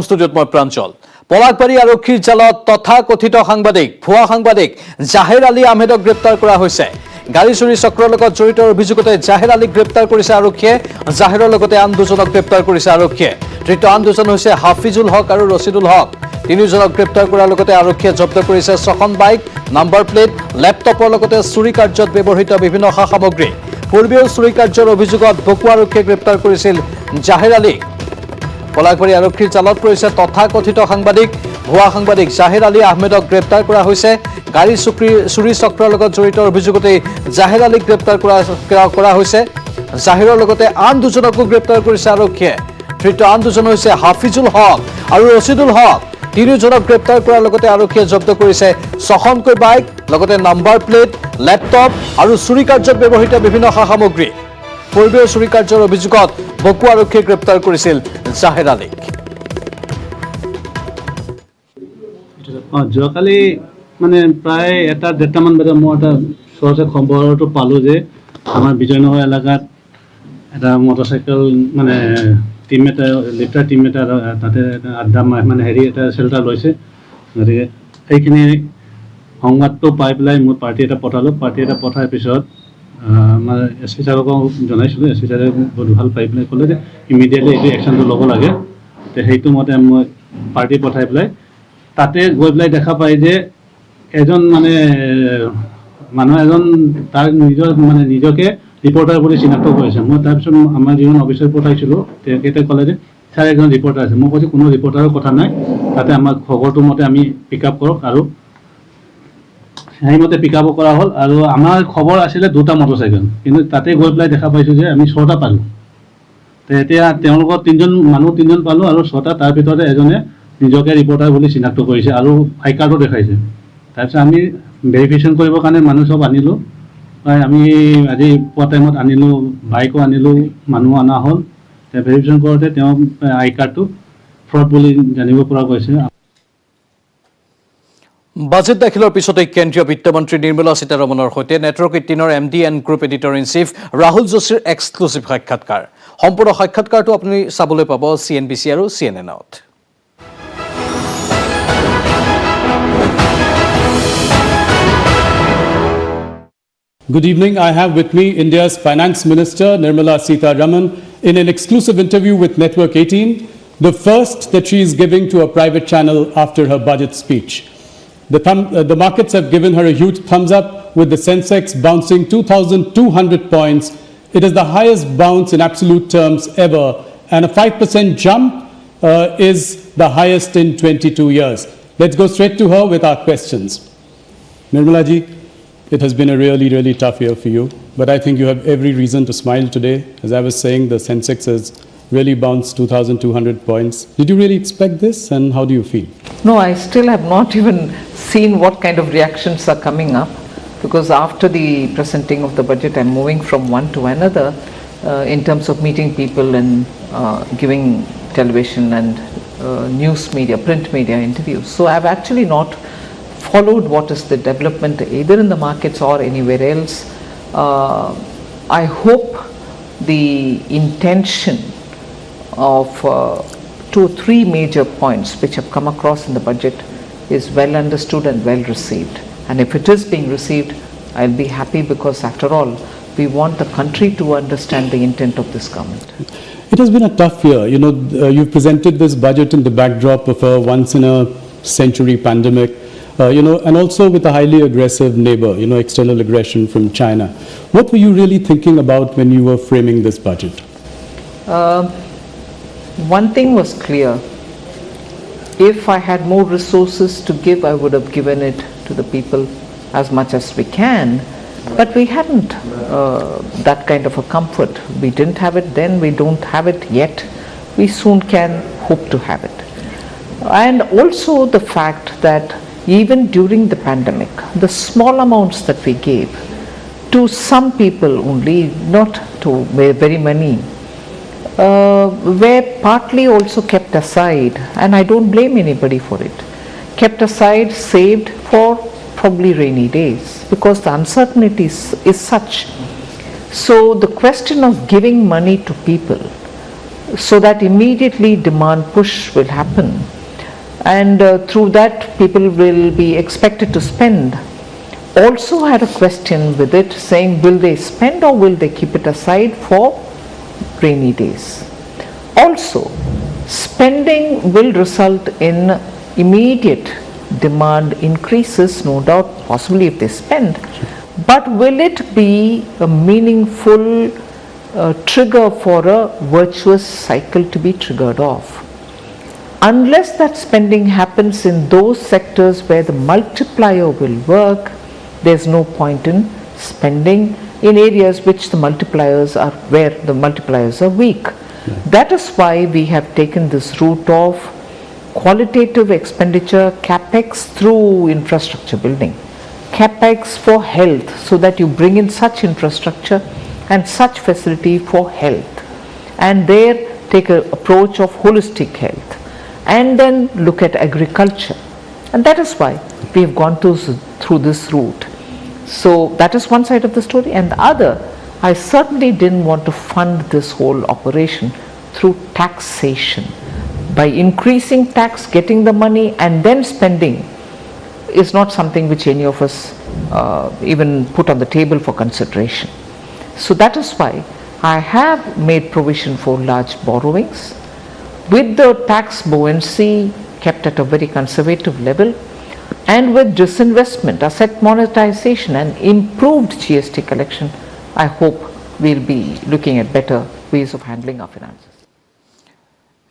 ষ্টুডিঅ'ত মই প্ৰাঞ্চল পলাকবাৰী আৰক্ষীৰ জালত তথাকথিত সাংবাদিক ভুৱা সাংবাদিক জাহিৰ আলী আহমেদক গ্ৰেপ্তাৰ কৰা হৈছে গাড়ী চুৰি চক্ৰৰ লগত জড়িত অভিযোগতে জাহিৰ আলীক গ্ৰেপ্তাৰ কৰিছে আৰক্ষীয়ে জাহিৰৰ লগতে আন দুজনক গ্ৰেপ্তাৰ কৰিছে আৰক্ষীয়ে ধৃত আন দুজন হৈছে হাফিজুল হক আৰু ৰছিদুল হক তিনিজনক গ্ৰেপ্তাৰ কৰাৰ লগতে আৰক্ষীয়ে জব্দ কৰিছে 6খন বাইক নাম্বাৰ প্লেট লেপটপৰ লগতে চুৰি কাৰ্যত ব্যৱহৃত বিভিন্ন সা সামগ্ৰী পূৰ্বেও চুৰি কাৰ্যৰ অভিযোগত বকুৱা আৰক্ষীয়ে গ্ৰেপ্তাৰ কৰিছিল জাহিৰ আলীক পলাকবাৰী আৰক্ষীৰ জালত পৰিছে তথাকথিত সাংবাদিক ভুৱা সাংবাদিক জাহিৰ আলী আহমেদক গ্ৰেপ্তাৰ কৰা হৈছে গাড়ী চুৰি চক্ৰৰ লগত জড়িত অভিযোগতে জাহিৰ আলীক গ্ৰেপ্তাৰ কৰা হৈছে জাহিৰৰ লগতে আন দুজনকো গ্ৰেপ্তাৰ কৰিছে আৰক্ষীয়ে ধৃত আন দুজন হৈছে হাফিজুল হক আৰু ৰছিদুল হক তিনিজনক গ্ৰেপ্তাৰ কৰাৰ লগতে আৰক্ষীয়ে জব্দ কৰিছে 6খনকৈ বাইক লগতে নাম্বাৰ প্লেট লেপটপ আৰু চুৰি কাৰ্যত ব্যৱহৃত বিভিন্ন সা সামগ্ৰী পূৰ্বেও চুৰি কাৰ্যৰ অভিযোগত বকুৱা আৰক্ষীয়ে গ্ৰেপ্তাৰ কৰিছিল জাহিৰ আলীক যোৱাকালি মানে প্ৰায় 1:30মান বজাত মই এটা সহজে খবৰটো পালোঁ যে আমাৰ বিজয়নগৰ এলেকাত এটা মটৰচাইকেল মানে টিম এটা লিফ্টাৰ টিম এটা তাতে আড্ডা মানে এটা চেল্টাৰ লৈছে গতিকে সেইখিনি সংবাদটো পাই পেলাই মই পাৰ্টি এটা পঠালোঁ পাৰ্টি এটা পঠাৰ পিছত আমাৰ এছ পি ছাৰকো জনাইছিলোঁ এছ পি ছাৰে বহুত ভাল পাই পেলাই ক'লে যে ইমিডিয়েটলি এইটো একশ্যনটো ল'ব লাগে তো সেইটো মতে মই পাৰ্টি পঠাই পেলাই তাতে গৈ পেলাই দেখা পাই যে এজন মানে মানুহ এজন তাৰ নিজকে ৰিপৰ্টাৰ বুলি চিনাক্ত কৰিছে মই তাৰপিছত আমাৰ যিজন অফিচাৰ পঠাইছিলোঁ তেখেতে ক'লে যে ছাৰ এজন ৰিপৰ্টাৰ আছে মই কৈছোঁ কোনো ৰিপৰ্টাৰৰ কথা নাই তাতে আমাৰ খবৰটো মতে আমি পিক আপ কৰক আৰু সেইমতে পিক আপ কৰা হ'ল আৰু আমাৰ খবৰ আছিলে 2টা মটৰচাইকেল কিন্তু তাতে গৈ পেলাই দেখা পাইছোঁ যে আমি 6টা পালোঁ তো এতিয়া তেওঁলোকৰ 3জন পালোঁ আৰু 6টা তাৰ ভিতৰতে এজনে নিজকে ৰিপৰ্টাৰ বুলি চিনাক্ত কৰিছে আৰু আই কাৰ্ডো দেখাইছে তাৰপিছত আমি ভেৰিফিকেশ্যন কৰিবৰ কাৰণে মানুহ চব আনিলোঁ আমি আজি পোৱা টাইমত আনিলোঁ বাইকো আনিলোঁ মানুহ অনা হ'ল ভেৰিফিকেশ্যন কৰোঁতে তেওঁ আই কাৰ্ডটো ফ্ৰড বুলি জানিব পৰা গৈছে বাজেট দাখিলৰ পিছতে কেন্দ্ৰীয় বিত্তমন্ত্ৰী নিৰ্মলা সীতাৰমণৰ সৈতে নেটৱৰ্ক 18ৰ MD and group editor in chief Rahul যোশীৰ এক্সক্লুচিভ সাক্ষাৎকাৰ সম্পূৰ্ণ সাক্ষাৎকাৰটো আপুনি চাবলৈ পাব CNBC আৰু CNN-ত Good evening. I have with me India's Finance Minister Nirmala Sitharaman in an exclusive interview with Network 18, the first that she is giving to a private channel after her budget speech. The markets have given her a huge thumbs up with the Sensex bouncing 2,200 points. It is the highest bounce in absolute terms ever, and a 5% jump is the highest in 22 years. Let's go straight to her with our questions. Nirmala ji, it has been a really, really tough year for you, but I think you have every reason to smile today. As I was saying, the Sensex has really bounced 2,200 points. Did you really expect this, and how do you feel? No, I still have not even seen what kind of reactions are coming up, because after the presenting of the budget, I'm moving from one to another in terms of meeting people and giving television and news media, print media interviews. So I've actually not followed what is the development either in the markets or anywhere else. I hope the intention of 2 or 3 major points which have come across in the budget is well understood and well received. And if it is being received, I'll be happy, because after all, we want the country to understand the intent of this government. It has been a tough year. You've presented this budget in the backdrop of a once-in-a-century pandemic. And also with a highly aggressive neighbor, external aggression from China. What were you really thinking about when you were framing this budget? One thing was clear. If I had more resources to give, I would have given it to the people as much as we can. But we hadn't that kind of a comfort. We didn't have it then, we don't have it yet. We soon can hope to have it. And also the fact that even during the pandemic, the small amounts that we gave to some people only, not to very many, were partly also kept aside, and I don't blame anybody for it. Kept aside, saved for probably rainy days, because the uncertainty is such. So the question of giving money to people so that immediately demand push will happen, and through that people will be expected to spend. Also had a question with it saying, will they spend or will they keep it aside for rainy days? Also, spending will result in immediate demand increases, no doubt, possibly if they spend, but will it be a meaningful trigger for a virtuous cycle to be triggered off? Unless that spending happens in those sectors where the multiplier will work, there's no point in spending in areas which the multipliers are, where the multipliers are weak. That is why we have taken this route of qualitative expenditure, capex through infrastructure building, capex for health, so that you bring in such infrastructure and such facility for health, and there take an approach of holistic health, and then look at agriculture. And that is why we have gone through this route. So that is one side of the story, and the other, I certainly didn't want to fund this whole operation through taxation. By increasing tax, getting the money and then spending is not something which any of us even put on the table for consideration. So that is why I have made provision for large borrowings with the tax buoyancy kept at a very conservative level, and with disinvestment, asset monetization and improved GST collection. I hope we'll be looking at better ways of handling our finances.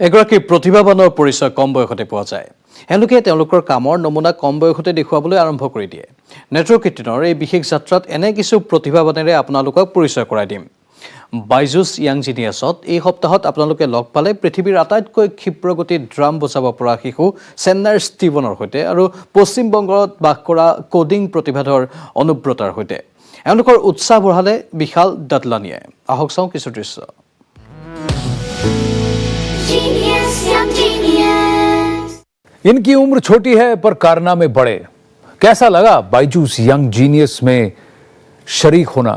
এগৰাকী প্ৰতিভাৱানৰ পৰিচয় কম বয়সতে পোৱা যায়। এওঁলোকে তেওঁলোকৰ কামৰ নমুনা কম বয়সতে দেখুৱাবলৈ আৰম্ভ কৰি দিয়ে। নেটৱৰ্ক 18ৰ এই বিশেষ যাত্ৰাত এনে কিছু প্ৰতিভাৱানেৰে আপোনালোকক পৰিচয় কৰাই দিম। বাইজুছ ইয়াং জিনিয়াছত এই সপ্তাহত আপোনালোকে লগ পালে পৃথিৱীৰ আটাইতকৈ ক্ষিপ্ৰগতিত ড্ৰাম বজাব পৰা শিশু চেন্নাইৰ ষ্টিভনৰ সৈতে আৰু পশ্চিম বংগত বাস কৰা কোডিং প্ৰতিভাধৰ অনুব্ৰতাৰ সৈতে। এওঁলোকৰ উৎসাহ বঢ়ালে বিশাল দাদলানিয়ে। আহক চাওঁ কিছু দৃশ্য। इनकी उम्र छोटी है पर कारनामे बड़े। कैसा लगा बाइजूस यंग जीनियस में शरीक होना,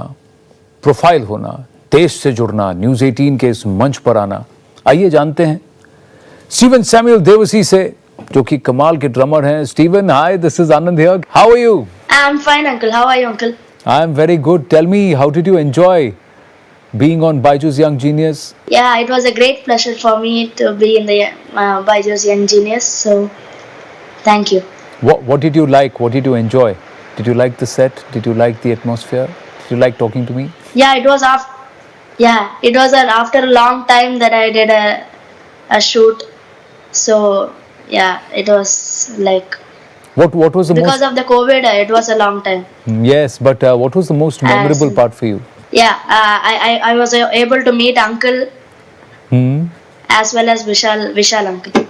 प्रोफाइल होना, देश से जुड़ना, न्यूज 18 के इस मंच पर आना? आइए जानते हैं स्टीवन सैमुअल देवसी से, जो कि कमाल के ड्रमर हैं। Steven, hi, this is Anand here. How are you? I'm fine, uncle. How are you, uncle? I am very good. Tell me, how did you enjoy being on Byju's Young Genius? Yeah, it was a great pleasure for me to be in the Byju's Young Genius. So, thank you. What did you like? What did you enjoy? Did you like the set? Did you like the atmosphere? Did you like talking to me? Yeah, it was after a long time that I did a shoot. So, yeah, it was like What was the because of the COVID, it was a long time. Yes, but what was the most memorable part for you? Yeah, I was able to meet uncle as well as Vishal uncle.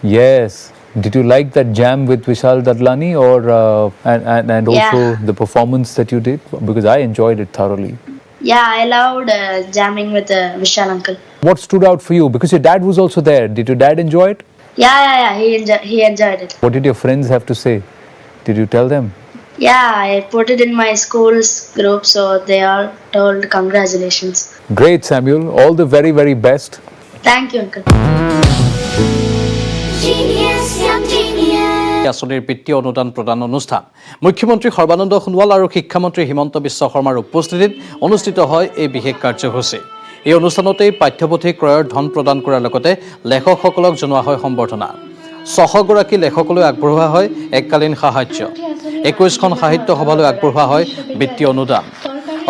Yes. Did you like that jam with Vishal Dadlani, or and also the performance that you did? Because I enjoyed it thoroughly. Yeah, I loved jamming with Vishal uncle. What stood out for you? Because your dad was also there. Did your dad enjoy it? Yeah. He enjoyed it. What did your friends have to say? Did you tell them? Yeah, I put it in my school's group, so they all told congratulations. Great, Samuel. All the very, very best. Thank you, uncle. আঁচনিৰ বিত্তীয় অনুদান প্ৰদান অনুষ্ঠান মুখ্যমন্ত্ৰী সৰ্বানন্দ সোণোৱাল আৰু শিক্ষামন্ত্ৰী হিমন্ত বিশ্ব শৰ্মাৰ উপস্থিতিত অনুষ্ঠিত হয় এই বিশেষ কাৰ্যসূচী। এই অনুষ্ঠানতে পাঠ্যপুথি ক্ৰয়ৰ ধন প্ৰদান কৰাৰ লগতে লেখকসকলক জনোৱা হয় সম্বৰ্ধনা। 600 গৰাকী লেখকলৈ আগবঢ়োৱা হয় এককালীন সাহায্য। 21খন সাহিত্য সভালৈ আগবঢ়োৱা হয় বিত্তীয় অনুদান।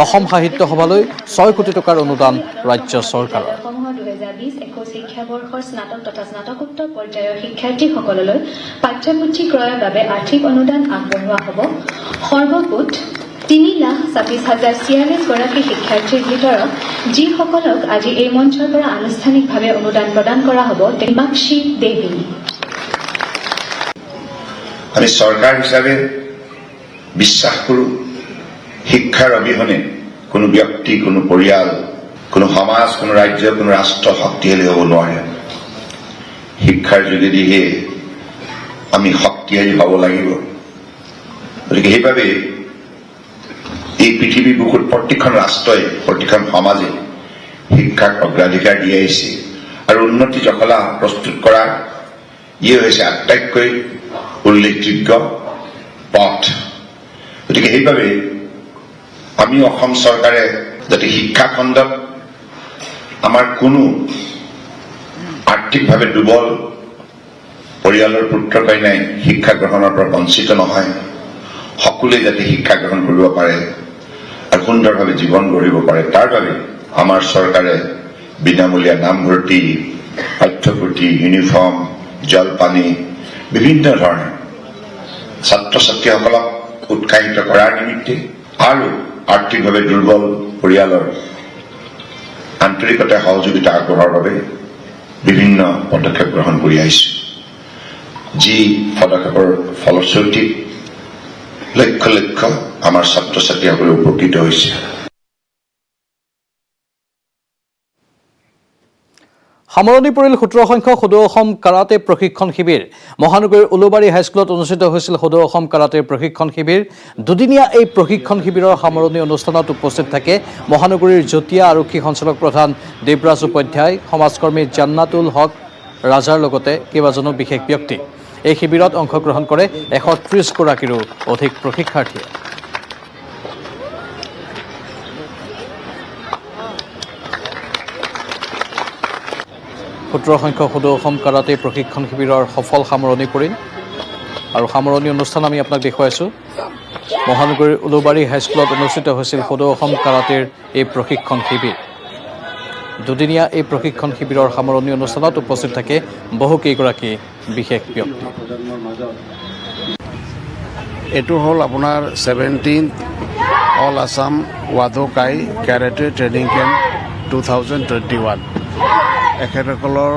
অসম সাহিত্য সভালৈ 6 কোটি টকাৰ অনুদান ৰাজ্য চৰকাৰৰ। 2020-21 শিক্ষাবৰ্ষৰ স্নাতক তথা স্নাতকোত্তৰ পৰ্যায়ৰ শিক্ষাৰ্থীসকললৈ পাঠ্যপুথি ক্ৰয়ৰ বাবে আৰ্থিক অনুদান আগবঢ়োৱা হ'ব। সৰ্বমুঠ 3,26,046 গৰাকী শিক্ষাৰ্থীৰ ভিতৰত যিসকলক আজি এই মঞ্চৰ পৰা আনুষ্ঠানিকভাৱে অনুদান প্ৰদান কৰা হ'ব, হিমাক্ষী দেৱী। আমি সৰকাৰ হিসাবে বিশ্বাস কৰো শিক্ষাৰ অবিহনে কোনো ব্যক্তি, কোনো পৰিয়াল, কোনো সমাজ, কোনো ৰাজ্য, কোনো ৰাষ্ট্ৰ শক্তিশালী হ'ব নোৱাৰে। শিক্ষাৰ যোগেদিহে আমি শক্তিশালী হ'ব লাগিব। গতিকে সেইবাবে এই পৃথিৱীৰ বুকুত প্ৰতিখন ৰাষ্ট্ৰই, প্ৰতিখন সমাজে শিক্ষাক অগ্ৰাধিকাৰ দি আহিছে আৰু উন্নতি জখলা প্ৰস্তুত কৰা ইয়ে হৈছে আটাইতকৈ উল্লেখযোগ্য পথ। গতিকে সেইবাবে আমি অসম চৰকাৰে যাতে শিক্ষা খণ্ডত আমাৰ কোনো আৰ্থিকভাৱে দুৰ্বল পৰিয়ালৰ পুত্ৰ কন্যাই শিক্ষা গ্ৰহণৰ পৰা বঞ্চিত নহয়, সকলোৱে যাতে শিক্ষা গ্ৰহণ কৰিব পাৰে আৰু সুন্দৰভাৱে জীৱন গঢ়িব পাৰে, তাৰ বাবে আমাৰ চৰকাৰে বিনামূলীয়া নামভৰ্তি, পাঠ্যপুথি, ইউনিফৰ্ম, জলপানী বিভিন্ন ধৰণে ছাত্ৰ ছাত্ৰীসকলক উৎসাহিত কৰাৰ নিমিত্তে আৰু আৰ্থিকভাৱে দুৰ্বল পৰিয়ালৰ আন্তৰিকতা সহযোগিতা আগবঢ়োৱাৰ বাবে বিভিন্ন পদক্ষেপ গ্ৰহণ কৰি আহিছো, যি পদক্ষেপৰ ফলশ্ৰুতি লক্ষ লক্ষ আমাৰ ছাত্ৰ ছাত্ৰীসকলে উপকৃত হৈছে। সামৰণি পৰিল 17 সংখ্যক সদৌ অসম কাৰাটে প্ৰশিক্ষণ শিবিৰ। মহানগৰীৰ উলুবাৰী হাইস্কুলত অনুষ্ঠিত হৈছিল সদৌ অসম কাৰাটে প্ৰশিক্ষণ শিবিৰ। দুদিনীয়া এই প্ৰশিক্ষণ শিবিৰৰ সামৰণি অনুষ্ঠানত উপস্থিত থাকে মহানগৰীৰ যতীয়া আৰক্ষী সঞ্চালক প্ৰধান দেৱৰাজ উপাধ্যায়, সমাজকৰ্মী জান্নাতুল হক ৰাজাৰ লগতে কেইবাজনো বিশেষ ব্যক্তি। এই শিবিৰত অংশগ্ৰহণ কৰে 130 গৰাকীৰো অধিক প্ৰশিক্ষাৰ্থীয়ে। সংখ্যক সদৌ অসম কাৰাটে প্ৰশিক্ষণ শিবিৰৰ সফল সামৰণি পৰিল আৰু সামৰণি অনুষ্ঠান আমি আপোনাক দেখুৱাইছোঁ। মহানগৰীৰ উলুবাৰী হাইস্কুলত অনুষ্ঠিত হৈছিল সদৌ অসম কাৰাটেৰ এই প্ৰশিক্ষণ শিবিৰ। দুদিনীয়া এই প্ৰশিক্ষণ শিবিৰৰ সামৰণি অনুষ্ঠানত উপস্থিত থাকে বহুকেইগৰাকী বিশেষ ব্যক্তি। এইটো হ'ল আপোনাৰ 17th all Assam Wadokai karate training camp 2021। এখেতসকলৰ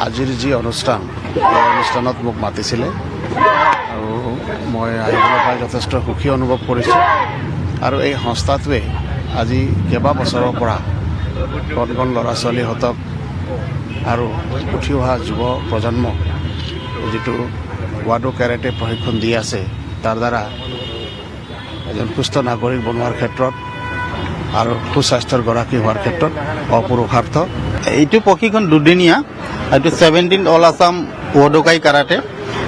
আজিৰ যি অনুষ্ঠান, এই অনুষ্ঠানত মোক মাতিছিলে আৰু মই আহিবলৈ পাই যথেষ্ট সুখী অনুভৱ কৰিছোঁ। আৰু এই সংস্থাটোৱে আজি কেইবা বছৰৰ পৰা কণ কণ ল'ৰা ছোৱালীহঁতক আৰু উঠি অহা যুৱ প্ৰজন্মক যিটো ৱাডো কেৰাটে প্ৰশিক্ষণ দি আছে, তাৰ দ্বাৰা এজন সুস্থ নাগৰিক বনোৱাৰ ক্ষেত্ৰত আৰু সুস্বাস্থ্যৰ গৰাকী হোৱাৰ ক্ষেত্ৰত অপুৰুষাৰ্থ। এইটো প্ৰশিক্ষণ দুদিনীয়া, এইটো 17th অল আছাম ৱাডোকাই কাৰাটে।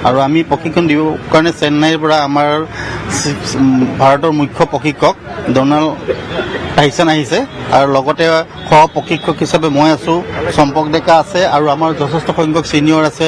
আৰু আমি প্ৰশিক্ষণ দিবৰ কাৰণে চেন্নাইৰ পৰা আমাৰ ভাৰতৰ মুখ্য প্ৰশিক্ষক ডনাল্ড টাইছন আহিছে আৰু লগতে সহ প্ৰশিক্ষক হিচাপে মই আছোঁ, চম্পক ডেকা আছে আৰু আমাৰ যথেষ্ট সংখ্যক ছিনিয়ৰ আছে।